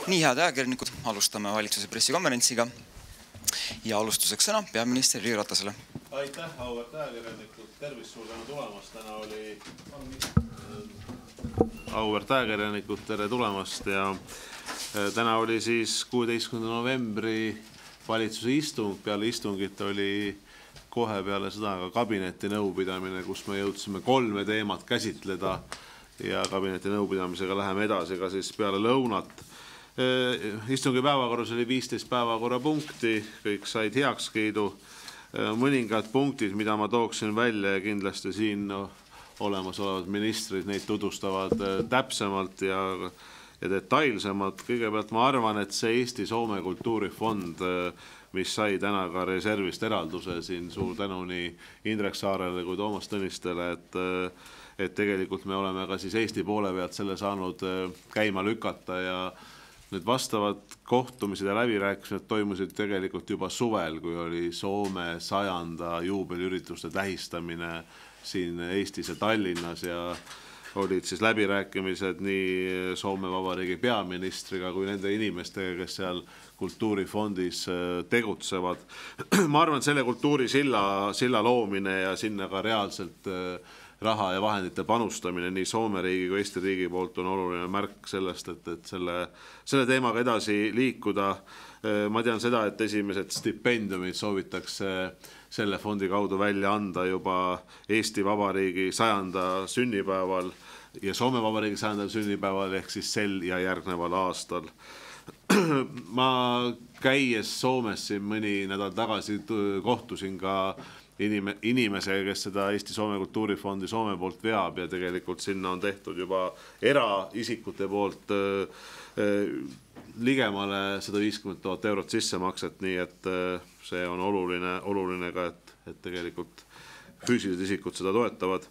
Nii head ajakirjanikud, alustame valitsuse pressikonverentsiga ja alustuseks sõna peaminister Jüri Ratasele. Aitäh, auväärt ajakirjanikud, tervist, suur tänu tulemast. Auväärt ajakirjanikud, tere tulemast ja täna oli siis 16. novembri valitsuse istung. Peale istungit oli kohe peale seda ka kabineti nõupidamine, kus me jõudsime 3 teemat käsitleda ja kabineti nõupidamisega läheme edasi ka siis peale lõunat. Istungi päevakorras oli 15 päevakorrapunkti, kõik said heakskiidu. Mõningad punktid, mida ma tooksin välja ja kindlasti siin olemasolevad ministrid neid tutvustavad täpsemalt ja detailsemalt. Kõigepealt ma arvan, et see Eesti-Soome kultuurifond, mis sai täna ka reservist eralduse siin, suur tänu nii Indrek Saarele kui Toomas Tõnistele, et tegelikult me oleme ka siis Eesti poole pealt selle saanud käima lükata ja need vastavad kohtumised ja läbirääkimised toimusid tegelikult juba suvel, kui oli Soome 100. juubeliürituste tähistamine siin Eestis ja Tallinnas ja olid siis läbirääkimised nii Soome Vabariigi peaministriga kui nende inimestega, kes seal kultuurifondis tegutsevad. Ma arvan, et selle kultuurisilla loomine ja sinna ka reaalselt raha ja vahendite panustamine nii Soome riigi kui Eesti riigi poolt on oluline märk sellest, et selle teemaga edasi liikuda. Ma tean seda, et esimesed stipendiumid soovitakse selle fondi kaudu välja anda juba Eesti Vabariigi 100. sünnipäeval ja Soome Vabariigi 100. sünnipäeval ehk siis sel ja järgneval aastal. Ma käies Soomes siin mõni nädal tagasi kohtusin ka inimesega, kes seda Eesti-Soome kultuurifondi Soome poolt veab ja tegelikult sinna on tehtud juba eraisikute poolt ligemale 150 000 eurot sissemakset, nii et see on oluline ka, et tegelikult füüsilised isikud seda toetavad.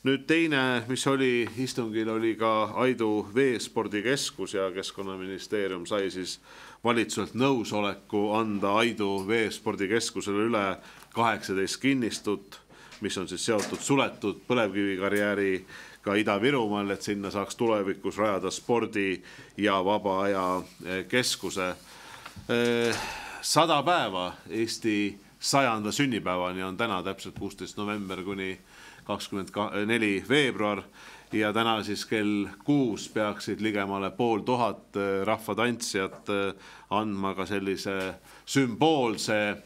Nüüd teine, mis oli istungil, oli ka Aidu veespordikeskus ja Keskkonnaministeerium sai siis valitsuselt nõusoleku anda Aidu veespordikeskusele üle 18 kinnistut, mis on siis seotud suletud põlevkivikarjääri ka Ida-Virumaal, et sinna saaks tulevikus rajada spordi ja vaba aja keskuse. 100 päeva Eesti 100. sünnipäevani on täna täpselt 16. november kuni 24. veebruar ja täna siis kell 6 peaksid ligemale 500 rahvatantsijat andma ka sellise sümboolse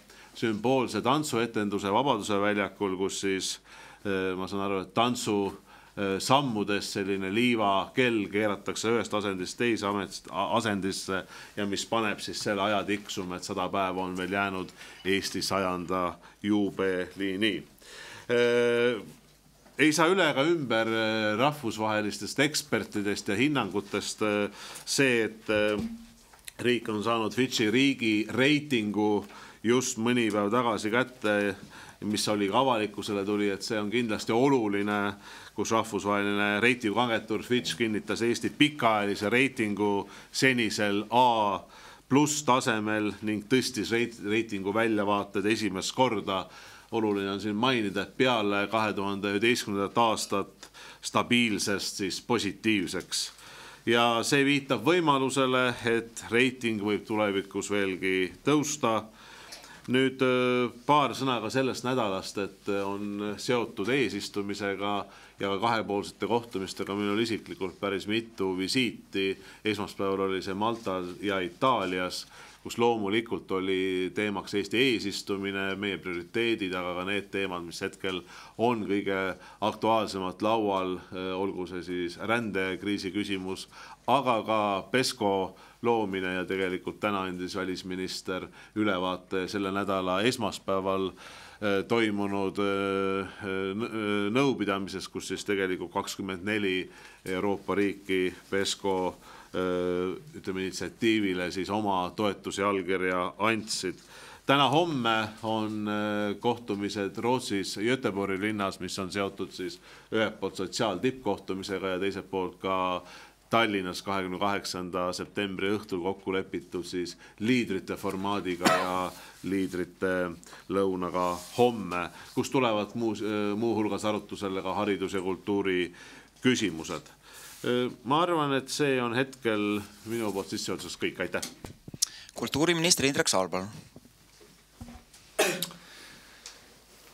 tantsuetenduse Vabaduse väljakul, kus siis ma saan aru, et tantsu sammudes selline liivakell keeratakse ühest asendist teise asendisse ja mis paneb siis selle aja tiksuma, et 100 päeva on veel jäänud Eesti 100. juubeliini. Ei saa üle ega ümber rahvusvahelistest ekspertidest ja hinnangutest see, et riik on saanud Fitchi riigi reitingu just mõni päev tagasi kätte, mis oli ka avalikkusele tuli, et see on kindlasti oluline, kus rahvusvaheline reitinguagentuur Fitch kinnitas Eesti pikaajalise reitingu senisel A+ tasemel ning tõstis reitingu väljavaated esimest korda. Oluline on siin mainida, et peale 2011. aastat stabiilsest siis positiivseks. Ja see viitab võimalusele, et reiting võib tulevikus veelgi tõusta. Nüüd paar sõna ka sellest nädalast, et on seotud eesistumisega ja ka kahepoolsete kohtumistega. Minul isiklikult päris mitu visiiti. Esmaspäeval oli see Maltal ja Itaalias, kus loomulikult oli teemaks Eesti eesistumine, meie prioriteedid, aga ka need teemad, mis hetkel on kõige aktuaalsemalt laual, olgu see siis rändekriisi küsimus, aga ka PESCO loomine ja tegelikult täna andis välisminister ülevaate selle nädala esmaspäeval toimunud nõupidamises, kus siis tegelikult 24 Euroopa riiki PESCO initsiatiivile siis oma toetusi allkirja andsid. Täna homme on kohtumised Rootsis Göteborgi linnas, mis on seotud siis ühelt poolt sotsiaaltippkohtumisega ja teiselt poolt ka Tallinnas 28. septembri õhtul kokku lepitud siis liidrite formaadiga ja liidrite lõunaga homme, kus tulevad muu hulgas arutusele ka haridus- ja kultuuri küsimused. Ma arvan, et see on hetkel minu poolt sissejuhatuseks kõik. Aitäh! Kultuuriminister Indrek Saar, palun.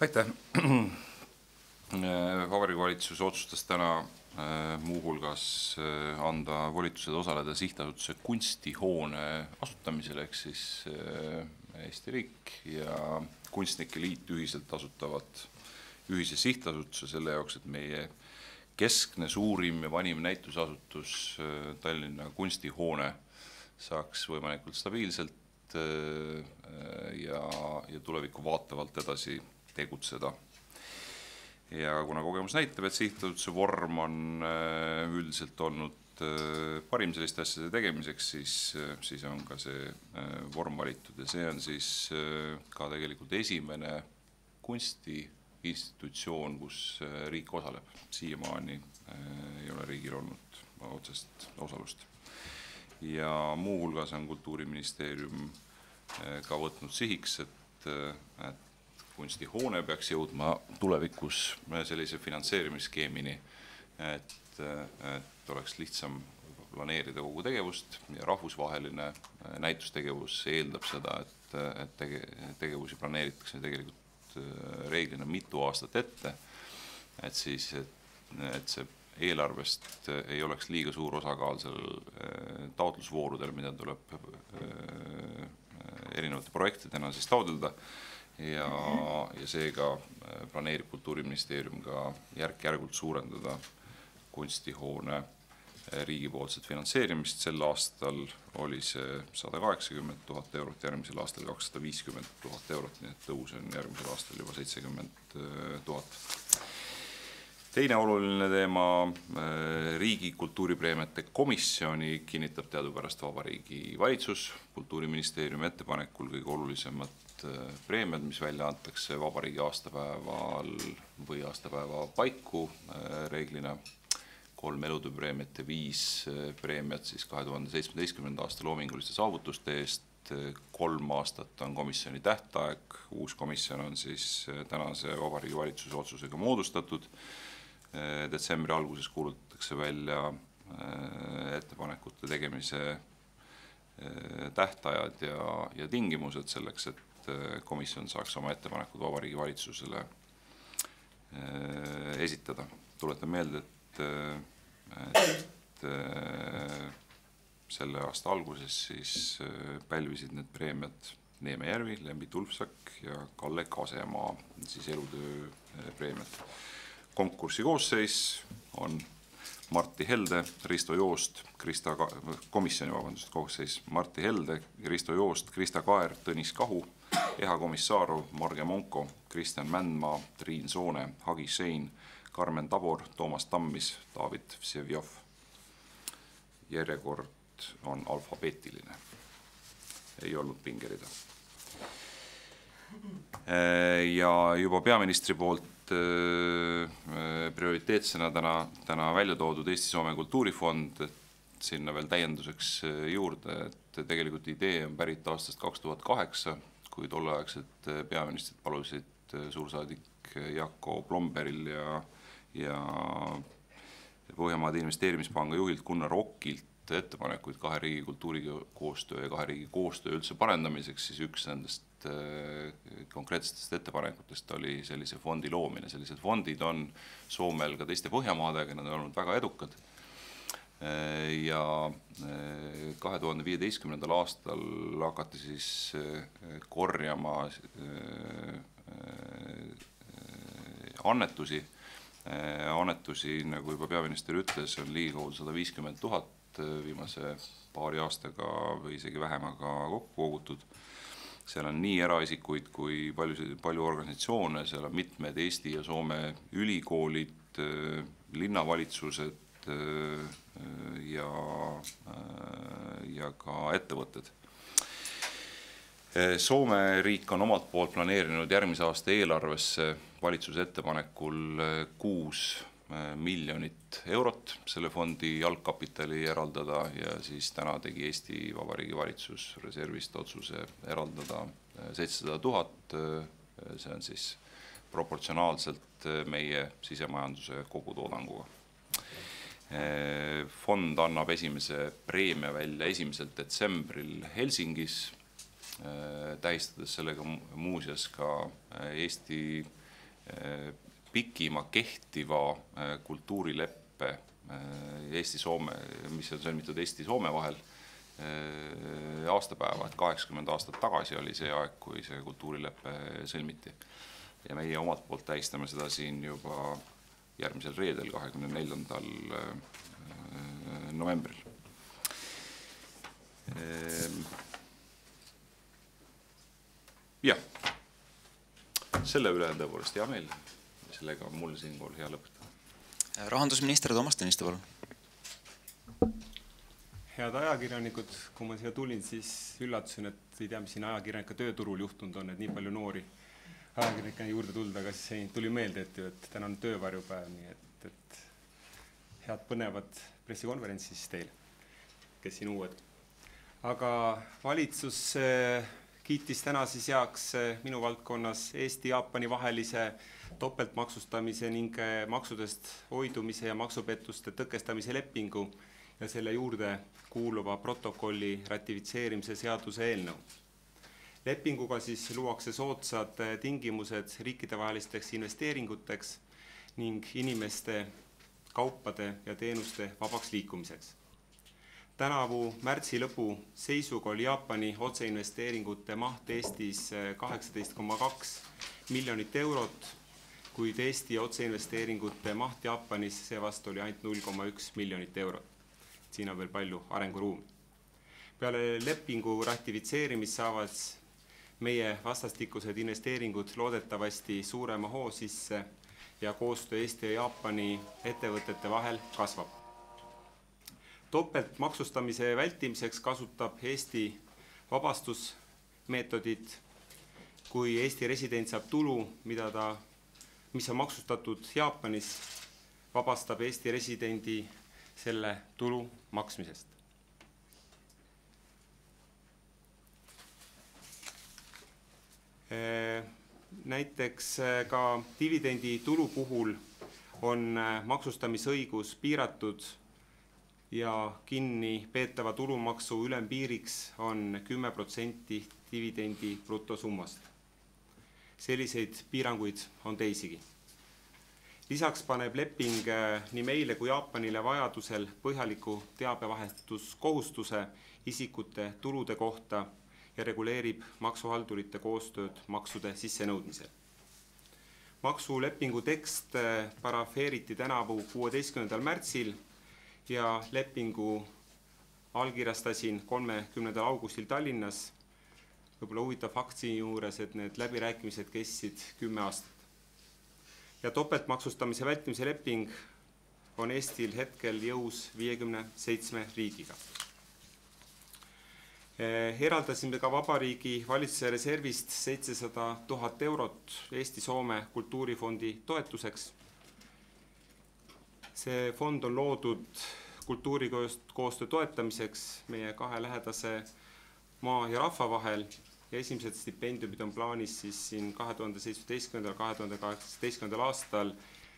Aitäh! Vabariigi Valitsus otsustas täna muuhulgas anda volitused osaleda sihtasutuse kunstihoone asutamisel, ehk siis Eesti riik ja Kunstnike Liit ühiselt asutavad ühise sihtasutuse selle jaoks, et meie keskne, suurim ja vanim näitusasutus Tallinna kunstihoone saaks võimalikult stabiilselt ja tulevikku vaatavalt edasi tegutseda. Ja kuna kogemus näitab, et sihtasutuse vorm on üldiselt olnud parim selliste asjade tegemiseks, siis on ka see vorm valitud ja see on siis ka tegelikult esimene kunstiinstitutsioon, kus riik osaleb. Siiamaani ei ole riigil olnud otsest osalust. Ja muuhulgas on Kultuuriministeerium ka võtnud sihiks, et kunstihoone peaks jõudma tulevikus sellise finantseerimisskeemini, et oleks lihtsam planeerida kogu tegevust ja rahvusvaheline näitustegevus eeldab seda, et tegevusi planeeritakse tegelikult reeglina mitu aastat ette, et see eelarvest ei oleks liiga suur osakaal sellel taotlusvoorudel, mida tuleb erinevate projektidena siis taotleda. Ja seega planeerib Kultuuriministeerium ka järk-järgult suurendada kunstihoone riigipoolset finantseerimist. Sel aastal oli see 180 000 eurot, järgmisel aastal 250 000 eurot, nii et tõus on järgmisel aastal juba 70 000. Teine oluline teema, riigi kultuuripreemiate komisjoni kinnitab teadupärast Vabariigi Valitsus. Kultuuriministeeriumi ettepanekul kõige olulisemad preemiad, mis välja antakse vabariigi aastapäeval või aastapäeva paiku, reeglina 3 elutööpreemiat ja 5 preemiat siis 2017. aasta loominguliste saavutuste eest. 3 aastat on komisjoni tähtaeg, uus komisjon on siis tänase Vabariigi Valitsuse otsusega moodustatud. Detsembri alguses kuulutatakse välja ettepanekute tegemise tähtajad ja tingimused selleks, et komisjon saaks oma ettepanekud Vabariigi Valitsusele esitada. Tuletan meelde, et selle aasta alguses siis pälvisid need preemiad Neeme Järvi, Lembi Tulfsak ja Kalle Kasemaa, siis elutöö preemiad. Konkursi koosseis on Martti Helde, Risto Joost, koosseis Martti Helde, Risto Joost, Krista Kaer, Tõnis Kahu, Eha Komissarov, Marge Monko, Kristjan Mändmaa, Triin Soone, Hagi Sein, Karmen Tabor, Toomas Tammis, David Vsevjov. Järjekord on alfabeetiline. Ei olnud pingerida. Ja juba peaministri poolt prioriteetsena täna välja toodud Eesti-Soome kultuurifond, sinna veel täienduseks juurde, et tegelikult idee on pärit aastast 2008, kui tolleaegset peaministrit palusid suursaadik Jaakko Plomberil ja Põhjamaade Investeerimispanga juhilt Gunnar Okilt ettepanekuid 2 riigi kultuurikoostöö ja 2 riigi koostöö üldse parendamiseks, siis üks nendest konkreetsetest ettepanekutest oli sellise fondi loomine. Sellised fondid on Soomel ka teiste Põhjamaadega, nad on olnud väga edukad. Ja 2015. aastal hakati siis korjama annetusi, nagu juba peaminister ütles, on ligikaudu 150 000 viimase paari aastaga või isegi vähemaga kokku kogutud. Seal on nii eraisikuid kui palju organisatsioone, seal on mitmed Eesti ja Soome ülikoolid, linnavalitsused ja ka ettevõtted. Soome riik on omalt poolt planeerinud järgmise aasta eelarvesse valitsuse ettepanekul 6 miljonit eurot selle fondi algkapitali eraldada ja siis täna tegi Eesti Vabariigi Valitsus reservist otsuse eraldada 700 000. See on siis proportsionaalselt meie sisemajanduse kogutoodanguga. Fond annab esimese preemia välja 1. detsembril Helsingis, tähistades sellega muuseas ka Eesti pikima kehtiva kultuurileppe Eesti-Soome, mis on sõlmitud Eesti-Soome vahel, aastapäeva, et 80 aastat tagasi oli see aeg, kui see kultuurileppe sõlmiti. Ja meie omalt poolt tähistame seda siin juba järgmisel reedel, 24. novembril. Jah, selle üle on tõepoolest hea meel. Sellega on mul siinkohal hea lõpetada. Rahandusminister Toomas Tõniste, palun. Head ajakirjanikud, kui ma siia tulin, siis üllatusin, et ei tea, mis siin ajakirjanika tööturul juhtunud on, et nii palju noori ajakirjanika juurde tulda, aga siis tuli meelde, et täna on töövarjupäev, nii et head põnevad pressikonverentsi siis teile, kes siin uued. Aga valitsus kiitis täna siis heaks minu valdkonnas Eesti-Jaapani vahelise topeltmaksustamise ning maksudest hoidumise ja maksupettuste tõkestamise lepingu ja selle juurde kuuluva protokolli ratifitseerimise seaduse eelnõu. Lepinguga siis luuakse soodsad tingimused riikidevahelisteks investeeringuteks ning inimeste, kaupade ja teenuste vabaks liikumiseks. Tänavu märtsi lõpu seisuga oli Jaapani otseinvesteeringute maht Eestis 18,2 miljonit eurot, kuid Eesti otseinvesteeringute maht Jaapanis seevastu oli ainult 0,1 miljonit eurot. Siin on veel palju arenguruumi. Peale lepingu ratifitseerimist saavad meie vastastikused investeeringud loodetavasti suurema hoo sisse ja koostöö Eesti ja Jaapani ettevõtete vahel kasvab. Topeltmaksustamise vältimiseks kasutab Eesti vabastusmeetodit, kui Eesti resident saab tulu, mis on maksustatud Jaapanis, vabastab Eesti residendi selle tulu maksmisest. Näiteks ka dividendi tulu puhul on maksustamisõigus piiratud ja kinni peetava tulumaksu ülempiiriks on 10% dividendi brutosummast. Selliseid piiranguid on teisigi. Lisaks paneb leping nii meile kui Jaapanile vajadusel põhjaliku teabevahetuskohustuse isikute tulude kohta ja reguleerib maksuhaldurite koostööd maksude sissenõudmisel. Maksulepingu tekst parafeeriti tänavu 16. märtsil ja lepingu allkirjastasin 30. augustil Tallinnas. Võib-olla huvitav faktsi juures, et need läbirääkimised kestsid 10 aastat. Ja topeltmaksustamise vältimise leping on Eestil hetkel jõus 57 riigiga. Eraldasime ka Vabariigi valitsuse reservist 700 000 eurot Eesti-Soome kultuurifondi toetuseks. See fond on loodud kultuurikoostöö toetamiseks meie kahe lähedase maa ja rahva vahel ja esimesed stipendiumid on plaanis siis siin 2017-2018 aastal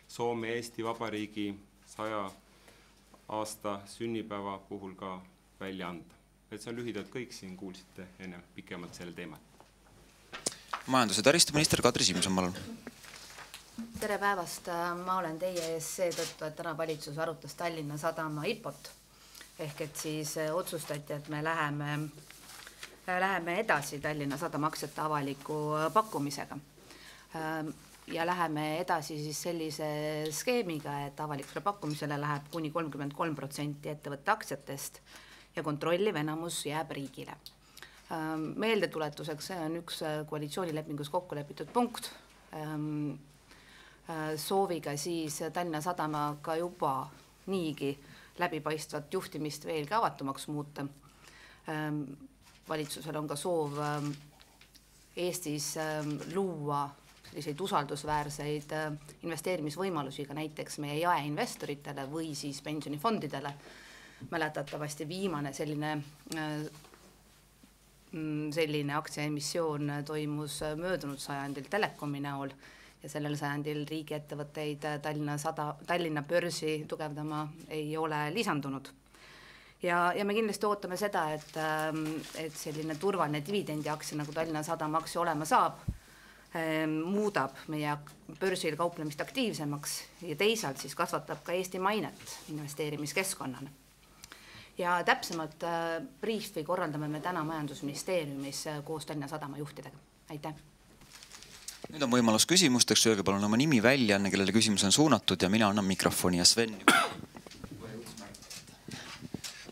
Soome Eesti Vabariigi 100 aasta sünnipäeva puhul ka välja anda. Et see on lühidalt kõik, siin kuulsite enne pikemalt selle teemal. Majandus- ja taristuminister Kadri Simson, palun. Tere päevast, ma olen teie ees seetõttu, et täna valitsus arutas Tallinna Sadama IPOt. Ehk et siis otsustati, et me läheme edasi Tallinna Sadama aktsiate avaliku pakkumisega. Ja läheme edasi siis sellise skeemiga, et avalikule pakkumisele läheb kuni 33% ettevõtte aktsiatest ja kontrolliv enamus jääb riigile. Meeldetuletuseks, see on üks koalitsioonilepingus kokku lepitud punkt. Sooviga siis Tallinna Sadama ka juba niigi läbipaistvat juhtimist veelgi avatumaks muuta. Valitsusel on ka soov Eestis luua selliseid usaldusväärseid investeerimisvõimalusi ka näiteks meie jaeinvestoritele või siis pensionifondidele. Mäletatavasti viimane selline aktsiaemissioon toimus möödunud sajandil Telekomi näol ja sellel sajandil riigiettevõtteid Tallinna börsi tugevdama ei ole lisandunud. Ja me kindlasti ootame seda, et selline turvaline dividendiaktsia, nagu Tallinna Sadama aktsia olema saab, muudab meie börsil kauplemist aktiivsemaks ja teisalt siis kasvatab ka Eesti mainet investeerimiskeskkonnana. Ja täpsemalt briefi korraldame me täna Majandusministeeriumis koos Tallinna Sadama juhtidega. Aitäh! Nüüd on võimalus küsimusteks, öelge palun oma nimi välja, enne kellele küsimus on suunatud ja mina annan mikrofoni ja Sven.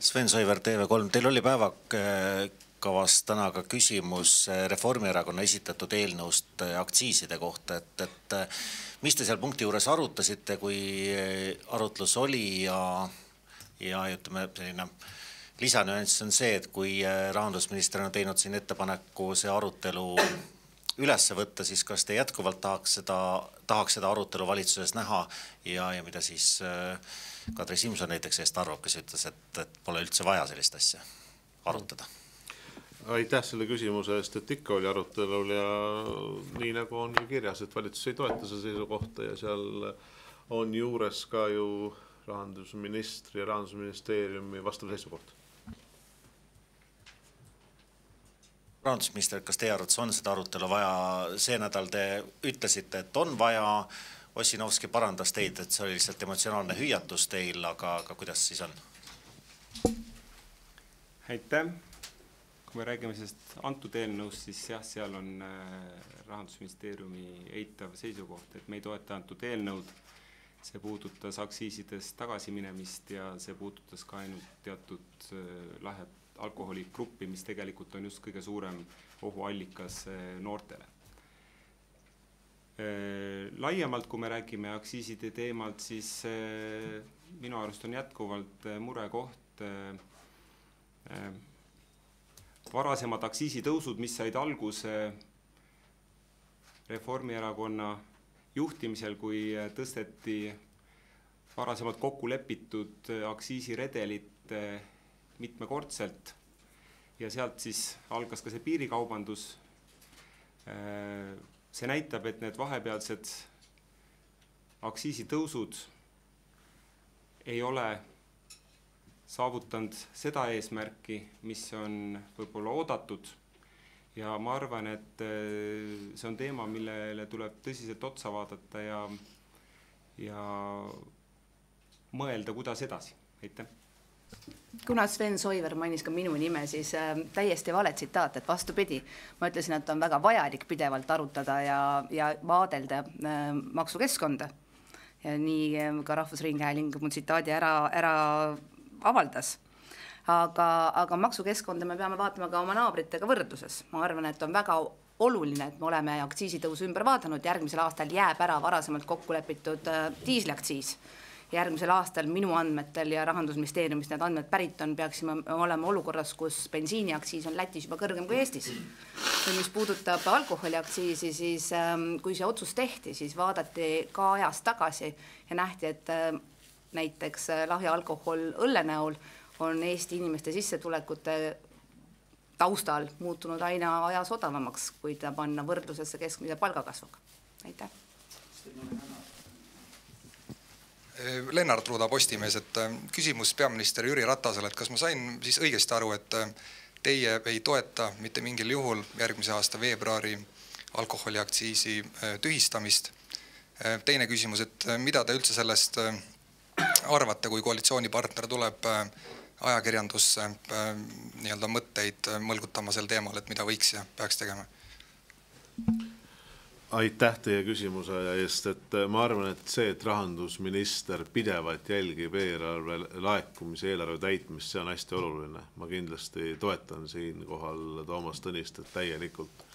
Sven Soiver, TV3. Teil oli päevakavas täna ka küsimus Reformierakonna esitatud eelnõust aktsiiside kohta, et mis te seal punkti juures arutasite, kui arutlus oli ja ütleme, selline lisanüanss on see, et kui rahandusminister on teinud siin ettepaneku see arutelu üles võtta, siis kas te jätkuvalt tahaks seda arutelu valitsuses näha ja mida siis Kadri Simson näiteks eest arvab, kes ütles, et pole üldse vaja sellist asja arutada? Aitäh selle küsimuse eest, et ikka oli arutelul ja nii nagu on ju kirjas, et valitsus ei toeta seda seisukohta ja seal on juures ka ju rahandusministri ja rahandusministeeriumi vastav seisukoht. Rahandusminister, kas teie arvates on seda arutelu vaja? See nädal te ütlesite, et on vaja. Ossinovski parandas teid, et see oli lihtsalt emotsionaalne hüüatus teil, aga kuidas siis on? Aitäh! Kui me räägime sellest antud eelnõust, siis jah, seal on Rahandusministeeriumi eitav seisukoht, et me ei toeta antud eelnõud. See puudutas aktsiisidest tagasiminemist ja see puudutas ka ainult teatud lahjad alkoholigruppi, mis tegelikult on just kõige suurem ohuallikas noortele. Laiemalt, kui me räägime aktsiiside teemalt, siis minu arust on jätkuvalt murekoht varasemad aktsiisitõusud, mis said alguse Reformierakonna juhtimisel, kui tõsteti varasemalt kokku lepitud aktsiisiredelit mitmekordselt ja sealt siis algas ka see piirikaubandus. See näitab, et need vahepealsed aktsiisitõusud ei ole saavutanud seda eesmärki, mis on võib-olla oodatud ja ma arvan, et see on teema, millele tuleb tõsiselt otsa vaadata ja mõelda, kuidas edasi. Aitäh! Kuna Sven Soiver mainis ka minu nime, siis täiesti vale tsitaat, et vastupidi. Ma ütlesin, et on väga vajalik pidevalt arutada ja vaadelda maksukeskkonda. Ja nii ka Rahvusringhääling mu tsitaadi ära avaldas. Aga maksukeskkonda me peame vaatama ka oma naabritega võrdluses. Ma arvan, et on väga oluline, et me oleme aktsiisitõusu ümber vaadanud. Järgmisel aastal jääb ära varasemalt kokku lepitud diisliaktsiis. Järgmisel aastal minu andmetel ja Rahandusministeeriumist need andmed pärit on, peaksime olema olukorras, kus bensiiniaktsiis on Lätis juba kõrgem kui Eestis. Mis puudutab alkoholiaktsiisi, siis kui see otsus tehti, siis vaadati ka ajast tagasi ja nähti, et näiteks lahja alkohol õlle näol on Eesti inimeste sissetulekute taustal muutunud aina ajas odavamaks, kui ta panna võrdlusesse keskmise palgakasvuga. Aitäh! Lennart Ruuda Postimees, et küsimus peaminister Jüri Ratasele, et kas ma sain siis õigesti aru, et teie ei toeta mitte mingil juhul järgmise aasta veebruari alkoholiaktsiisi tühistamist. Teine küsimus, et mida te üldse sellest arvate, kui koalitsioonipartner tuleb ajakirjandusse nii-öelda mõtteid mõlgutama sel teemal, et mida võiks ja peaks tegema? Aitäh teie küsimuse eest, et ma arvan, et see, et rahandusminister pidevalt jälgib eelarve laekumise, eelarve täitmist, see on hästi oluline. Ma kindlasti toetan siin kohal Toomas Tõnistet täielikult.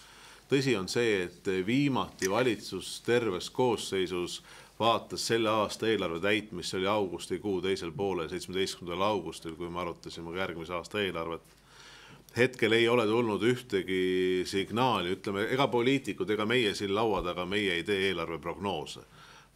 Tõsi on see, et viimati valitsus terves koosseisus vaatas selle aasta eelarve täitmist, see oli augustikuu teisel poole, 17. augustil, kui me arutasime ka järgmise aasta eelarvet. Hetkel ei ole tulnud ühtegi signaali, ütleme, ega poliitikud, ega meie siin laua taga, meie ei tee eelarveprognoose.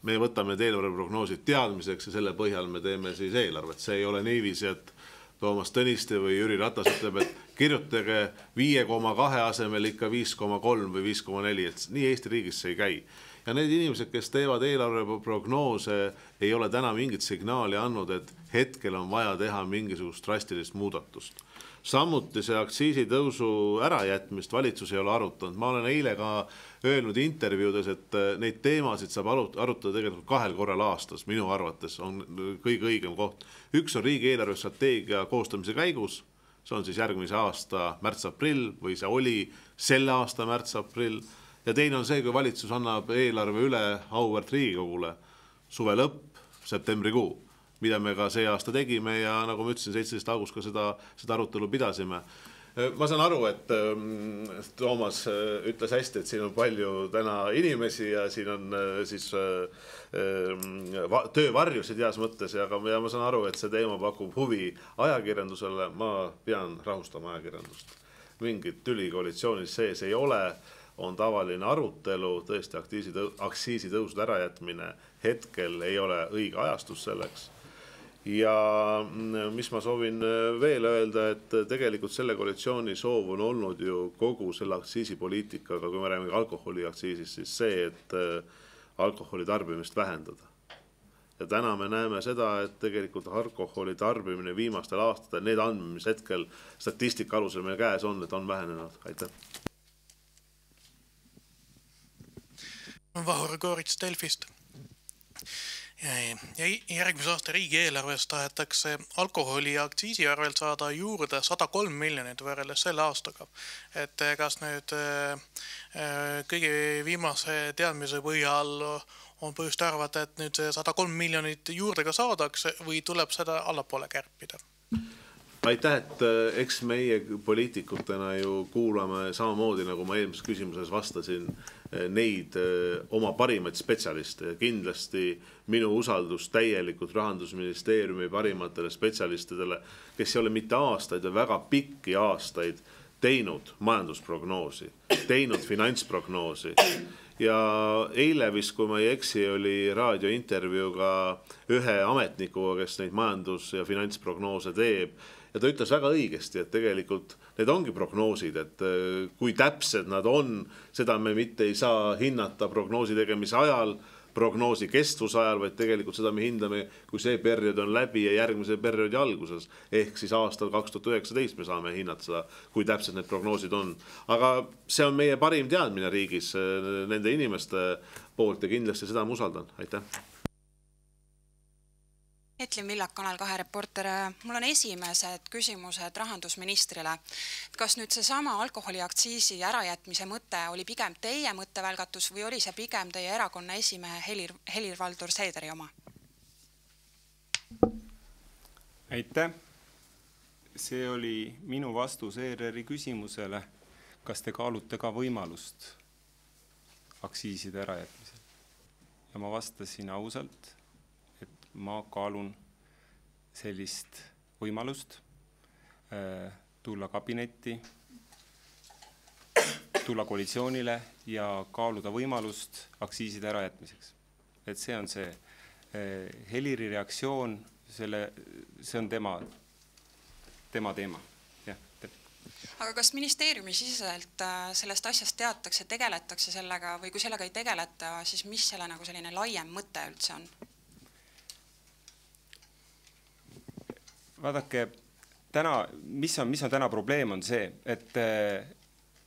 Me võtame eelarveprognoosid teadmiseks ja selle põhjal me teeme siis eelarvet. See ei ole niiviisi, et Toomas Tõniste või Jüri Ratas ütleb, et kirjutage 5,2 asemel ikka 5,3 või 5,4, et nii Eesti riigis see ei käi. ja need inimesed, kes teevad eelarveprognoose, ei ole täna mingit signaali andnud, et hetkel on vaja teha mingisugust drastilist muudatust. Samuti see aktsiisitõusu ärajätmist valitsus ei ole arutanud. Ma olen eile ka öelnud intervjuudes, et neid teemasid saab arutada tegelikult 2 korral aastas, minu arvates on kõige õigem koht. Üks on riigi eelarvestrateegia koostamise käigus, see on siis järgmise aasta märts-aprill või see oli selle aasta märts-aprill. Ja teine on see, kui valitsus annab eelarve üle auväärt Riigikogule suve lõpp, septembrikuu, mida me ka see aasta tegime ja nagu ma ütlesin, 17. august ka seda arutelu pidasime. Ma saan aru, et Toomas ütles hästi, et siin on palju täna inimesi ja siin on siis töövarjusid heas mõttes ja ma saan aru, et see teema pakub huvi ajakirjandusele. Ma pean rahustama ajakirjandust. Mingit tüli koalitsioonis sees ei ole, on tavaline arutelu, tõesti aktsiisitõusude ärajätmine hetkel ei ole õige ajastus selleks. Ja mis ma soovin veel öelda, et tegelikult selle koalitsiooni soov on olnud ju kogu selle aktsiisipoliitikaga, kui me räägime alkoholiaktsiisist, siis see, et alkoholi tarbimist vähendada. Ja täna me näeme seda, et tegelikult alkoholi tarbimine viimastel aastatel, need andmed, mis hetkel statistika alusel meil käes on, et on vähenenud. Aitäh. Vahur Koorits Delfist. Ja järgmise aasta riigieelarves tahetakse alkoholi ja aktsiisi arvelt saada juurde 103 miljonit võrreldes selle aastaga. Et kas nüüd kõige viimase teadmise põhjal on põhjust arvata, et nüüd 103 miljonit juurde ka saadakse või tuleb seda allapoole kärpida? Aitäh, et eks meie poliitikutena ju kuulame samamoodi, nagu ma eelmises küsimuses vastasin, neid oma parimaid spetsialiste ja kindlasti minu usaldus täielikult Rahandusministeeriumi parimatele spetsialistidele, kes ei ole mitte aastaid ja väga pikki aastaid teinud majandusprognoosi, teinud finantsprognoosi. Ja eile vist, kui ma ei eksi, oli raadiointervjuuga ühe ametnikuga, kes neid majandus- ja finantsprognoose teeb. Ja ta ütles väga õigesti, et tegelikult need ongi prognoosid, et kui täpsed nad on, seda me mitte ei saa hinnata prognoosi tegemise ajal, prognoosi kestvuse ajal, vaid tegelikult seda me hindame, kui see periood on läbi ja järgmise perioodi alguses. Ehk siis aastal 2019 me saame hinnata seda, kui täpsed need prognoosid on. Aga see on meie parim teadmine riigis nende inimeste poolt ja kindlasti seda ma usaldan. Aitäh. Etlin Villak, Kanal 2 reporter. Mul on esimesed küsimused rahandusministrile. Kas nüüd see sama alkoholiaktsiisi ärajätmise mõte oli pigem teie mõttevälgatus või oli see pigem teie erakonna esimehe Helir-Valdor Seederi oma? Aitäh. See oli minu vastus ERR-i küsimusele. Kas te kaalute ka võimalust aktsiiside ärajätmisel? Ja ma vastasin ausalt, ma kaalun sellist võimalust tulla kabinetti, tulla koalitsioonile ja kaaluda võimalust aktsiiside ärajätmiseks. Et see on see Heliri reaktsioon, see on tema teema. Ja. Aga kas ministeeriumi siseselt sellest asjast teatakse, tegeletakse sellega või kui sellega ei tegeleta, siis mis selle nagu selline laiem mõte üldse on? Vaadake, mis on täna probleem on see, et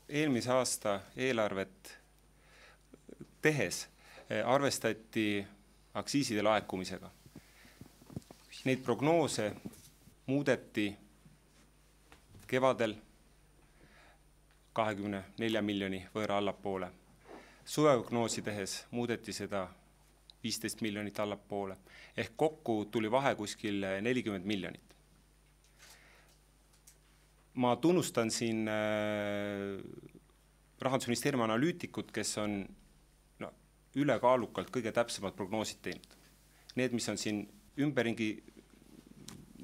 eelmise aasta eelarvet tehes arvestati aktsiiside laekumisega. Neid prognoose muudeti kevadel 24 miljoni võõra allapoole. Suveprognoosi tehes muudeti seda 15 miljonit allapoole. Ehk kokku tuli vahe kuskil 40 miljonit. Ma tunnustan siin Rahandusministeeriumi analüütikut, kes on ülekaalukalt kõige täpsemad prognoosid teinud. Need, mis on siin ümberringi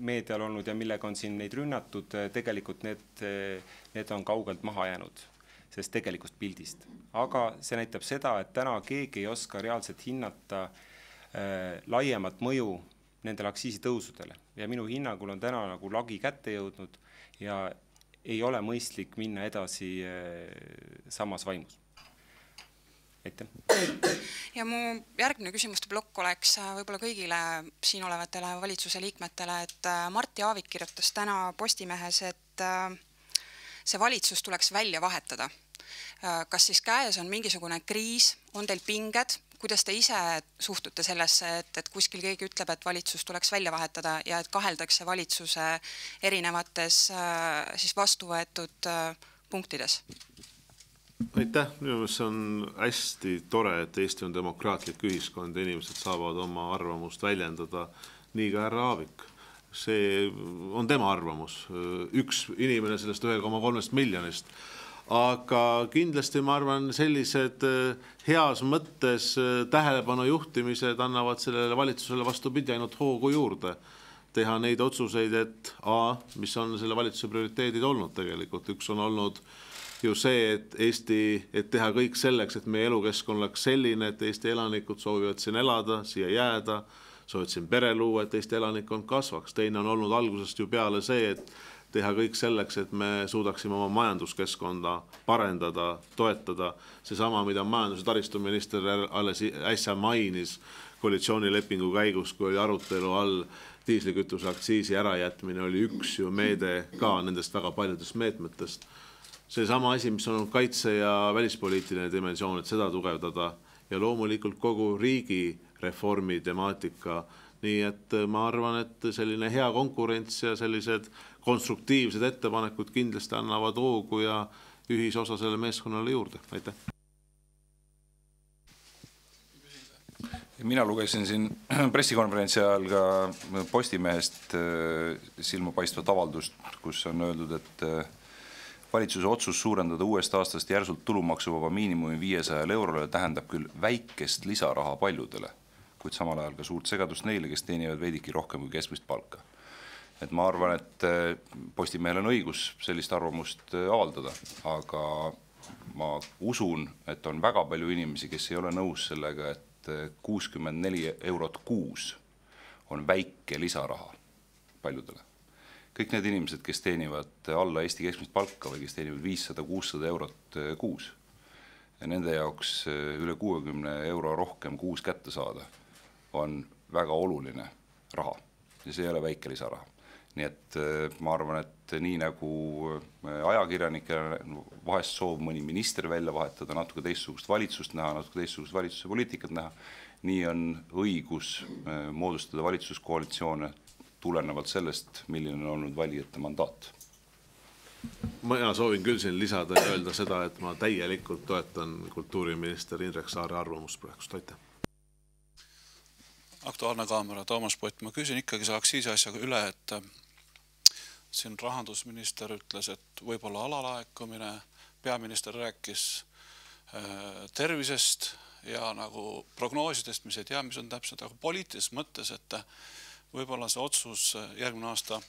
meedial olnud ja millega on siin neid rünnatud, tegelikult need on kaugelt maha jäänud, sest tegelikust pildist. Aga see näitab seda, et täna keegi ei oska reaalselt hinnata laiemat mõju nendele aktsiisitõusudele. Ja minu hinnangul on täna nagu lagi kätte jõudnud ja ei ole mõistlik minna edasi samas vaimus. aitäh. Ja mu järgmine küsimuste plokk oleks võib-olla kõigile siin olevatele valitsuse liikmetele, et Martti Aavik kirjutas täna Postimehes, et see valitsus tuleks välja vahetada. Kas siis käes on mingisugune kriis, on teil pinged, kuidas te ise suhtute sellesse, et kuskil keegi ütleb, et valitsus tuleks välja vahetada ja et kaheldakse valitsuse erinevates siis vastu võetud punktides? Aitäh, minu meelest see on hästi tore, et Eesti on demokraatlik ühiskond ja inimesed saavad oma arvamust väljendada, nii ka härra Aavik. See on tema arvamus, üks inimene sellest 1,3 miljonist. Aga kindlasti ma arvan, sellised heas mõttes tähelepanu juhtimised annavad sellele valitsusele vastupidi ainult hoogu juurde. Teha neid otsuseid, et mis on selle valitsuse prioriteedid olnud tegelikult. Üks on olnud ju see, et teha kõik selleks, et meie elukeskkond oleks selline, et Eesti elanikud soovivad siin elada, siia jääda, soovivad siin pere luua, et Eesti elanikkond kasvaks. Teine on olnud algusest ju peale see, et teha kõik selleks, et me suudaksime oma majanduskeskkonda parendada, toetada. Seesama, mida majandus- ja taristuminister alles äsja mainis koalitsioonilepingu käigus, kui oli arutelu all diislikütuse aktsiisi ärajätmine, oli üks ju meede ka nendest väga paljudest meetmetest. Seesama asi, mis on olnud kaitse- ja välispoliitiline dimensioon, et seda tugevdada ja loomulikult kogu riigi reformi temaatika. Nii et ma arvan, et selline hea konkurents ja sellised konstruktiivsed ettepanekud kindlasti annavad hoogu ja ühisosa selle meeskonnale juurde. Aitäh! Mina lugesin siin pressikonverentsi ajal ka Postimehest silmapaistvat avaldust, kus on öeldud, et valitsuse otsus suurendada uuest aastast järsult tulumaksuvaba miinimumi 500 eurole tähendab küll väikest lisaraha paljudele, kuid samal ajal ka suurt segadust neile, kes teenivad veidiki rohkem kui keskmist palka. Et ma arvan, et Postimehel on õigus sellist arvamust avaldada, aga ma usun, et on väga palju inimesi, kes ei ole nõus sellega, et 64 eurot kuus on väike lisaraha paljudele. Kõik need inimesed, kes teenivad alla Eesti keskmist palka või kes teenivad 500-600 eurot kuus, ja nende jaoks üle 60 euro rohkem kuus kätte saada on väga oluline raha ja see ei ole väike lisaraha. Nii et ma arvan, et nii nagu ajakirjanikele vahest soov mõni minister välja vahetada, natuke teistsugust valitsust näha, natuke teistsugust valitsuse poliitikat näha, nii on õigus moodustada valitsuskoalitsioone tulenevalt sellest, milline on olnud valijate mandaat. Mina soovin küll siin lisada ja öelda seda, et ma täielikult toetan kultuuriminister Indrek Saare arvamust praegust. Aitäh! Aktuaalne kaamera, Toomas Pott. Ma küsin ikkagi see aktsiisi asjaga üle, et siin rahandusminister ütles, et võib-olla alalaekumine, peaminister rääkis tervisest ja nagu prognoosidest, mis ei tea, mis on täpselt, aga poliitilises mõttes, et võib-olla see otsus järgmine aasta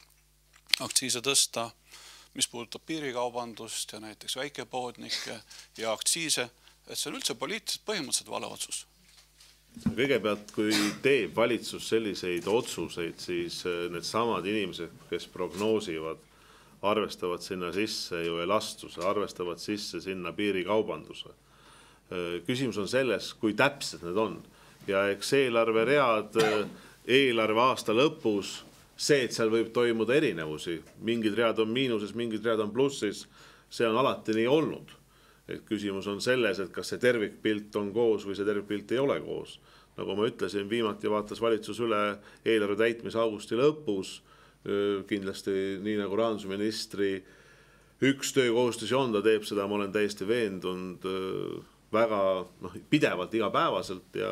aktsiise tõsta, mis puudutab piirikaubandust ja näiteks väikepoodnikke ja aktsiise, et see on üldse poliitiliselt põhimõtteliselt vale otsus. Kõigepealt, kui teeb valitsus selliseid otsuseid, siis need samad inimesed, kes prognoosivad, arvestavad sinna sisse ju elastuse, arvestavad sisse sinna piirikaubanduse. Küsimus on selles, kui täpsed need on. Ja eks eelarveread eelarve aasta lõpus, see, et seal võib toimuda erinevusi. Mingid read on miinuses, mingid read on plussis. See on alati nii olnud. Et küsimus on selles, et kas see tervikpilt on koos või see tervikpilt ei ole koos. Nagu ma ütlesin, viimati vaatas valitsus üle eelarve täitmise augusti lõpus. Kindlasti nii nagu rahandusministri üks töökohustusi on, ta teeb seda, ma olen täiesti veendunud väga pidevalt igapäevaselt ja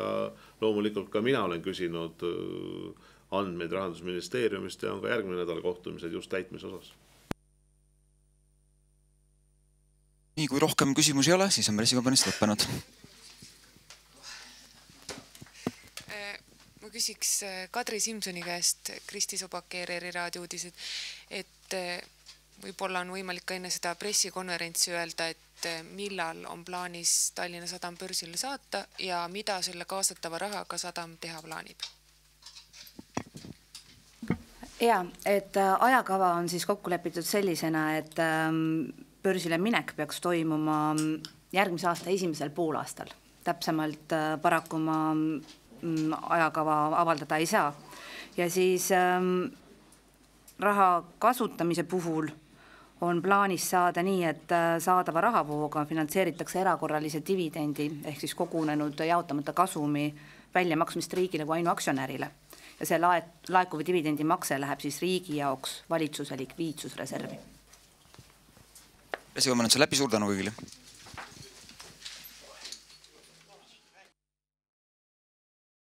loomulikult ka mina olen küsinud andmeid rahandusministeeriumist ja on ka järgmine nädal kohtumised just täitmise osas. Nii, kui rohkem küsimusi ei ole, siis on pressikonverents lõppenud. Ma küsiks Kadri Simsoni käest, Kristi Sobak, ERR-i raadiouudised, et võib-olla on võimalik ka enne seda pressikonverentsi öelda, et millal on plaanis Tallinna Sadam börsile saata ja mida selle kaasatava rahaga Sadam teha plaanib? Ja, et ajakava on siis kokku lepitud sellisena, et börsile minek peaks toimuma järgmise aasta esimesel poolaastal. täpsemalt paraku ma ajakava avaldada ei saa. Ja siis raha kasutamise puhul on plaanis saada nii, et saadava rahavooga finantseeritakse erakorralise dividendi ehk siis kogunenud jaotamata kasumi väljamaksmist riigile kui ainuaktsionärile. Ja see laekuva dividendi makse läheb siis riigi jaoks valitsuse likviidsusreservi. Pressikonverents on läbi, suur tänu kõigile!